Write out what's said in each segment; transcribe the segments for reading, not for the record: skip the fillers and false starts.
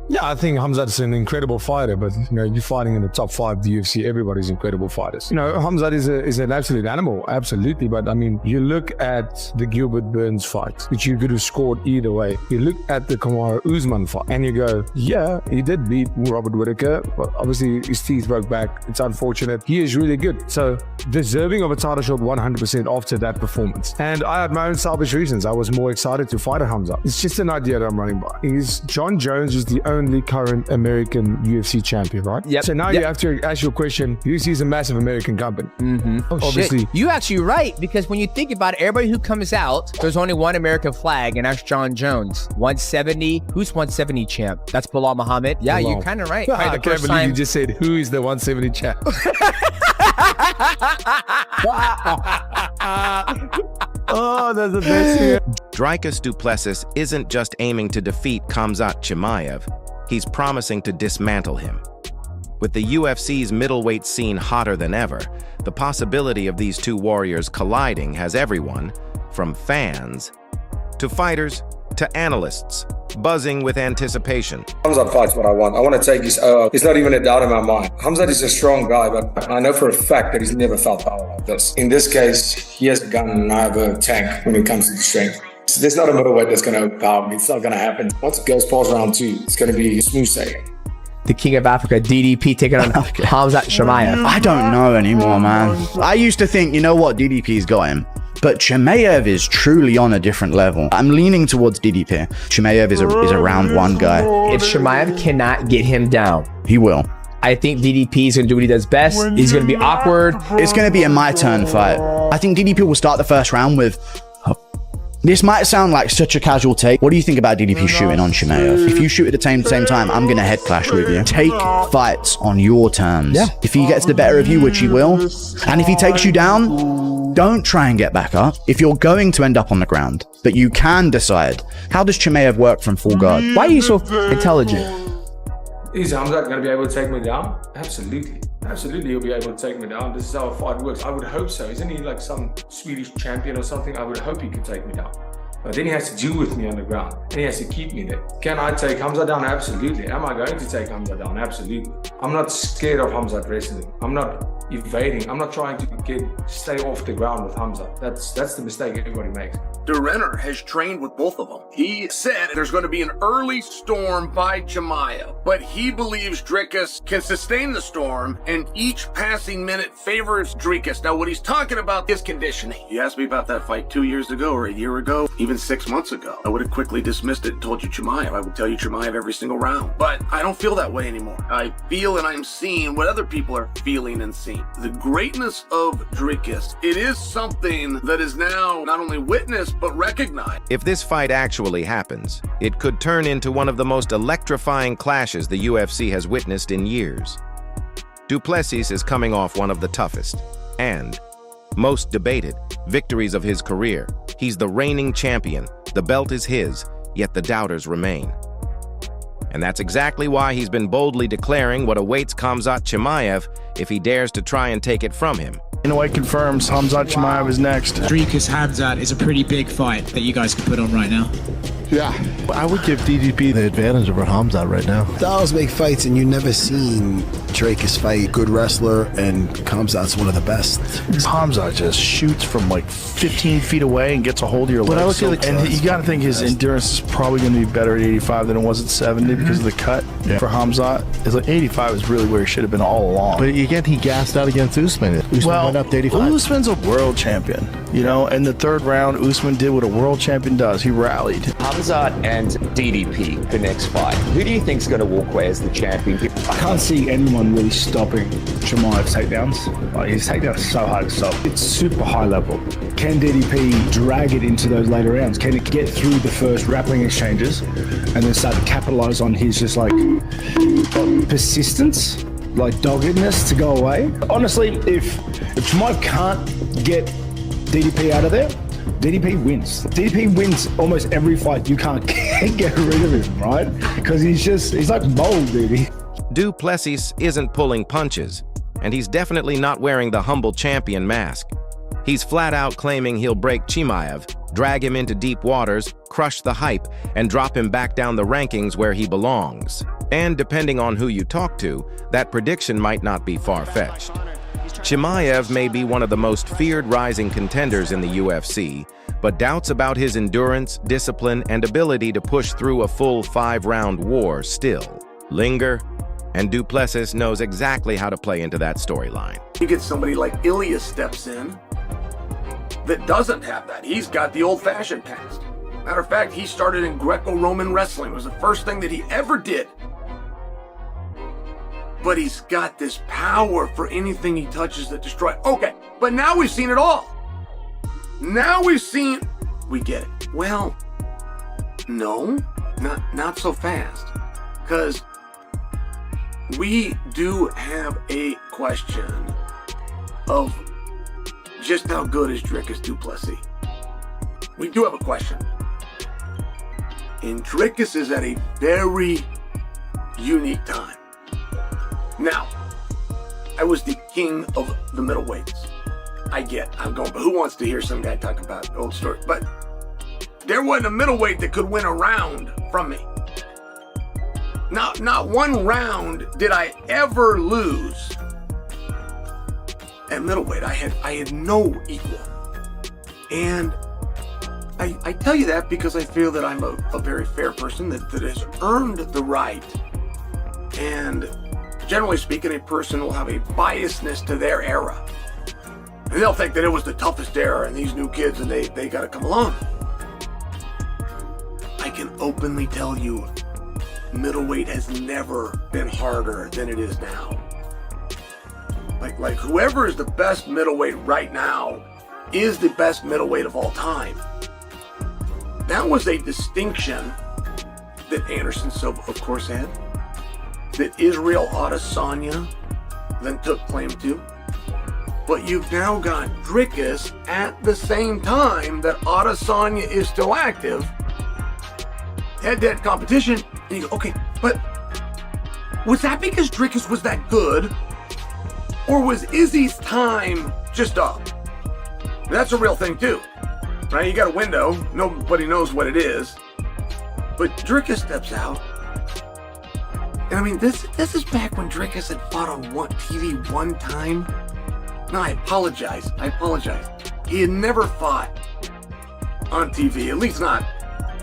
Yeah, I think Khamzat's an incredible fighter, but you're fighting in the top 5 of the UFC. Everybody's incredible fighters. Khamzat is an absolute animal, absolutely. But I mean, you look at the Gilbert Burns fight, which you could have scored either way. You look at the Kamaru Usman fight, and you go, yeah, he did beat Robert Whittaker, but obviously his teeth broke back. It's unfortunate. He is really good, so deserving of a title shot 100% after that performance. And I had my own selfish reasons. I was more excited to fight a Khamzat. It's just an idea that I'm running by. John Jones is the only current American UFC champion, right? Yep. So now you have to ask your question. UFC is a massive American company. Oh, obviously. Shit. You actually right, because when you think about it, everybody who comes out, there's only one American flag, and that's John Jones. 170. Who's 170 champ? That's Bilal Muhammad. Yeah, Bilal. You're kind of right. I can't believe you just said, who is the 170 champ? Oh, that's the best here. Dricus Du Plessis isn't just aiming to defeat Khamzat Chimaev, he's promising to dismantle him. With the UFC's middleweight scene hotter than ever, the possibility of these two warriors colliding has everyone, from fans to fighters to analysts, buzzing with anticipation. Khamzat fights what I want. I want to take his It's not even a doubt in my mind. Khamzat is a strong guy, but I know for a fact that he's never felt power like this. In this case, he has a gun and I have a tank when it comes to the strength. There's not a middleweight that's going to overpower me. It's not going to happen. Once it goes past round 2, it's going to be smooth sailing. The King of Africa, DDP, taking on Khamzat Chimaev. I don't know anymore, man. I used to think, you know what, DDP's got him. But Chimaev is truly on a different level. I'm leaning towards DDP. Chimaev is a round 1 guy. If Chimaev cannot get him down, he will. I think DDP is going to do what he does best. He's going to be awkward. It's going to be a my turn fight. I think DDP will start the first round with... This might sound like such a casual take. What do you think about DDP shooting on Chimaev? If you shoot at the same time, I'm going to head clash with you. Take fights on your terms. Yeah. If he gets the better of you, which he will, and if he takes you down, don't try and get back up. If you're going to end up on the ground, but you can decide. How does Chimaev work from full guard? Why are you so intelligent? Is Khamzat going to be able to take me down? Absolutely. Absolutely, he'll be able to take me down. This is how a fight works. I would hope so. Isn't he like some Swedish champion or something? I would hope he could take me down. But then he has to deal with me on the ground. And he has to keep me there. Can I take Khamzat down? Absolutely. Am I going to take Khamzat down? Absolutely. I'm not scared of Khamzat wrestling. I'm not evading. I'm not trying to stay off the ground with Khamzat. That's the mistake everybody makes. De Renner has trained with both of them. He said there's going to be an early storm by Chimaev, but he believes Dricus can sustain the storm, and each passing minute favors Dricus. Now, what he's talking about is conditioning. He asked me about that fight 2 years ago or a year ago, even 6 months ago. I would have quickly dismissed it and told you Chimaev. I would tell you Chimaev every single round. But I don't feel that way anymore. I feel and I'm seeing what other people are feeling and seeing. The greatness of Dricus, it is something that is now not only witnessed, but recognized. If this fight actually happens, it could turn into one of the most electrifying clashes the UFC has witnessed in years. Du Plessis is coming off one of the toughest and most debated victories of his career. He's the reigning champion. The belt is his, yet the doubters remain. And that's exactly why he's been boldly declaring what awaits Khamzat Chimaev if he dares to try and take it from him. Middleweight confirms Khamzat Chimaev is next. Dricus Khamzat is a pretty big fight that you guys can put on right now. Yeah, I would give DDP the advantage over Khamzat right now. Those big fights, and you never seen Dricus fight. Good wrestler, and Khamzat's one of the best. Khamzat just shoots from like 15 feet away and gets a hold of your legs. And you got to think his endurance is probably going to be better at 85 than it was at 70 because of the cut. For Khamzat, it's like 85 is really where he should have been all along. But again, he gassed out against Usman. Usman went up to 85. Usman's a world champion, you know. In the 3rd round, Usman did what a world champion does. He rallied. Khamzat and DDP, the next fight. Who do you think is going to walk away as the champion? I can't see anyone really stopping Chimaev's takedowns. Like, his takedowns are so hard to stop. It's super high level. Can DDP drag it into those later rounds? Can it get through the first grappling exchanges and then start to capitalize on his just like persistence, like doggedness to go away? Honestly, if Chimaev can't get DDP out of there, DDP wins. DDP wins almost every fight. You can't get rid of him, right? Because he's like bold, baby. Du Plessis isn't pulling punches, and he's definitely not wearing the humble champion mask. He's flat out claiming he'll break Chimaev, drag him into deep waters, crush the hype, and drop him back down the rankings where he belongs. And depending on who you talk to, that prediction might not be far-fetched. Chimaev may be one of the most feared rising contenders in the UFC, but doubts about his endurance, discipline, and ability to push through a full 5-round war still linger, and Du Plessis knows exactly how to play into that storyline. You get somebody like Ilya steps in that doesn't have that. He's got the old-fashioned past. Matter of fact, he started in Greco-Roman wrestling. It was the first thing that he ever did. But he's got this power for anything he touches that destroys. Okay, but now we've seen it all. Now we get it. Well, no, not so fast. Because we do have a question of just how good is Dricus Du Plessis. We do have a question. And Dricus is at a very unique time. Now, I was the king of the middleweights. I'm going, but who wants to hear some guy talk about old stories? But there wasn't a middleweight that could win a round from me. Not one round did I ever lose. At middleweight, I had no equal. And I tell you that because I feel that I'm a very fair person that has earned the right. And generally speaking, a person will have a biasness to their era. And they'll think that it was the toughest era and these new kids and they got to come along. I can openly tell you, middleweight has never been harder than it is now. Like whoever is the best middleweight right now is the best middleweight of all time. That was a distinction that Anderson Silva, of course, had, that Israel Adesanya then took claim to. But you've now got Dricus at the same time that Adesanya is still active. Head-to-head competition, and you go, okay, but was that because Dricus was that good? Or was Izzy's time just up? That's a real thing too, right? You got a window, nobody knows what it is, but Dricus steps out. And I mean, this is back when Dricus had fought on TV one time. No, I apologize. He had never fought on TV, at least not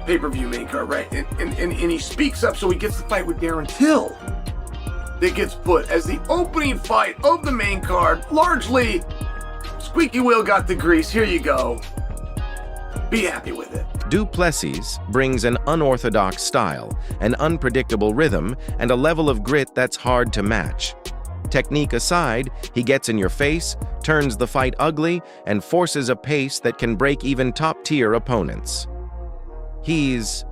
pay-per-view main card, right? And he speaks up, so he gets the fight with Darren Till. That gets put as the opening fight of the main card. Largely, squeaky wheel got the grease. Here you go. Be happy with it. Du Plessis brings an unorthodox style, an unpredictable rhythm, and a level of grit that's hard to match. Technique aside, he gets in your face, turns the fight ugly, and forces a pace that can break even top-tier opponents. He's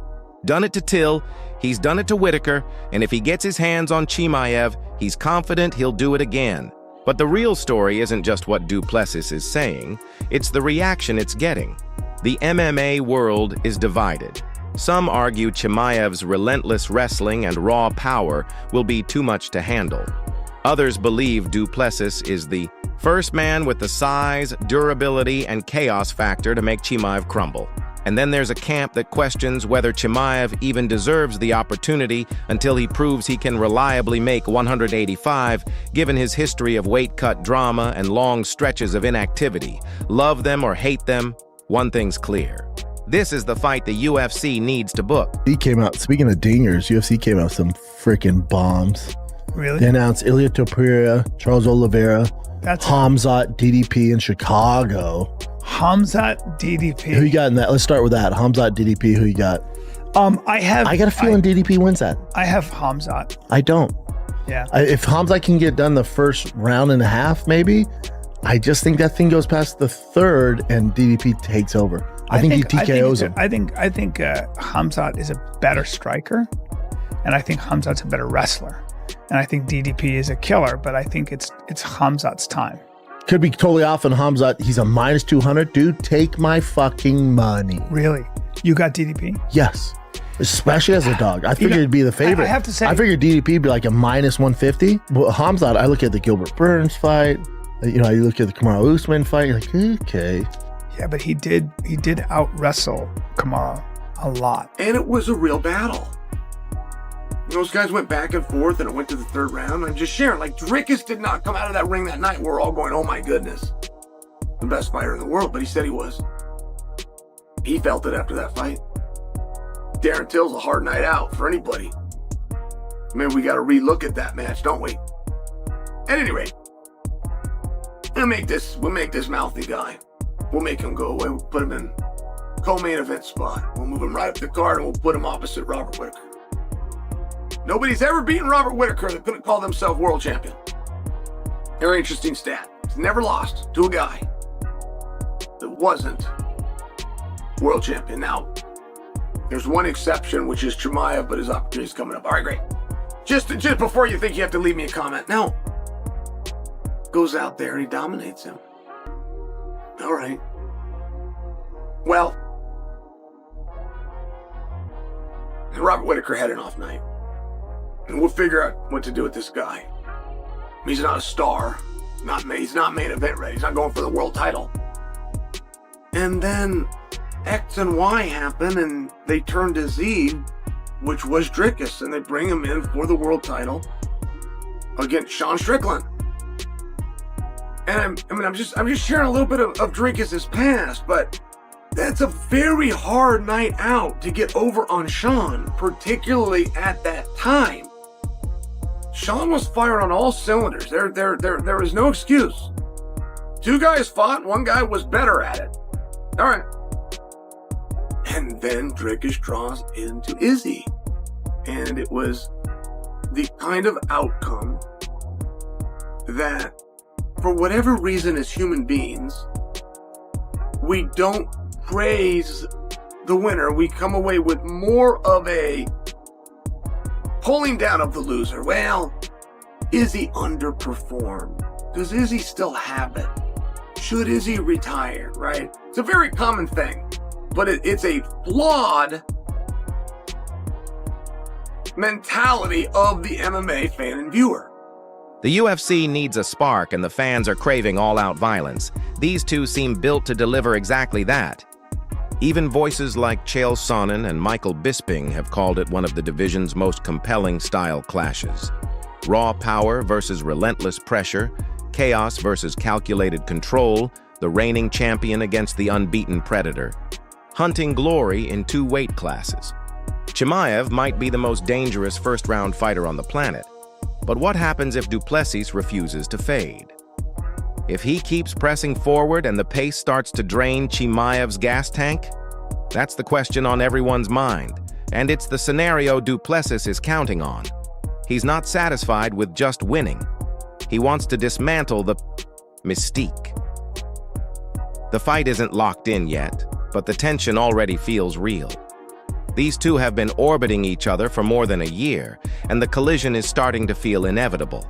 done it to Till, he's done it to Whitaker, and if he gets his hands on Chimaev, he's confident he'll do it again. But the real story isn't just what Du Plessis is saying, it's the reaction it's getting. The MMA world is divided. Some argue Chimaev's relentless wrestling and raw power will be too much to handle. Others believe Du Plessis is the first man with the size, durability, and chaos factor to make Chimaev crumble. And then there's a camp that questions whether Chimaev even deserves the opportunity until he proves he can reliably make 185, given his history of weight cut drama and long stretches of inactivity. Love them or hate them, one thing's clear. This is the fight the UFC needs to book. He came out, speaking of dingers, UFC came out with some freaking bombs. Really? They announced Ilia Topuria, Charles Oliveira, Khamzat DDP in Chicago. Khamzat DDP. Who you got in that? Let's start with that. Khamzat DDP, who you got? I got a feeling DDP wins that. I have Khamzat. I don't. Yeah. If Khamzat can get done the first round and a half, maybe, I just think that thing goes past the third and DDP takes over. I think he TKOs him. I think Khamzat is a better striker, and I think Khamzat's a better wrestler, and I think DDP is a killer. But I think it's Khamzat's time. Could be totally off on Khamzat. He's a minus 200. Dude, take my fucking money. Really? You got DDP? Yes. Especially as a dog. I figured it'd be the favorite. I have to say, I figured DDP would be like a minus 150. But Khamzat, I look at the Gilbert Burns fight. You look at the Kamaru Usman fight. You're like, okay. Yeah, but he did out wrestle Kamaru a lot. And it was a real battle. Those guys went back and forth, and it went to the third round. I'm just sharing, like, Dricus did not come out of that ring that night. We're all going, oh my goodness, the best fighter in the world, but he said he was. He felt it after that fight. Darren Till's a hard night out for anybody. Maybe we got to relook at that match, don't we? At any rate, we'll make this mouthy guy. We'll make him go away. We'll put him in co-main event spot. We'll move him right up the card, and we'll put him opposite Robert Whittaker. Nobody's ever beaten Robert Whittaker that couldn't call themselves world champion. Very interesting stat. He's never lost to a guy that wasn't world champion. Now, there's one exception, which is Chimaev, but his opportunity's coming up. All right, great. Just before you think you have to leave me a comment. Now, goes out there and he dominates him. All right. Well, Robert Whittaker had an off night. And we'll figure out what to do with this guy. He's not a star. He's not main event ready. He's not going for the world title. And then X and Y happen, and they turn to Z, which was Dricus, and they bring him in for the world title against Sean Strickland. And I'm just sharing a little bit of Dricus's past, but that's a very hard night out to get over on Sean, particularly at that time. Sean was firing on all cylinders. There was no excuse. Two guys fought, one guy was better at it. All right. And then Dricus draws into Izzy. And it was the kind of outcome that, for whatever reason as human beings, we don't praise the winner. We come away with more of a pulling down of the loser. Well, Izzy underperformed. Does Izzy still have it? Should Izzy retire, right? It's a very common thing, but it's a flawed mentality of the MMA fan and viewer. The UFC needs a spark, and the fans are craving all-out violence. These two seem built to deliver exactly that. Even voices like Chael Sonnen and Michael Bisping have called it one of the division's most compelling style clashes. Raw power versus relentless pressure, chaos versus calculated control, the reigning champion against the unbeaten predator. Hunting glory in two weight classes. Chimaev might be the most dangerous first-round fighter on the planet, but what happens if Du Plessis refuses to fade? If he keeps pressing forward and the pace starts to drain Chimaev's gas tank? That's the question on everyone's mind, and it's the scenario Du Plessis is counting on. He's not satisfied with just winning. He wants to dismantle the mystique. The fight isn't locked in yet, but the tension already feels real. These two have been orbiting each other for more than a year, and the collision is starting to feel inevitable.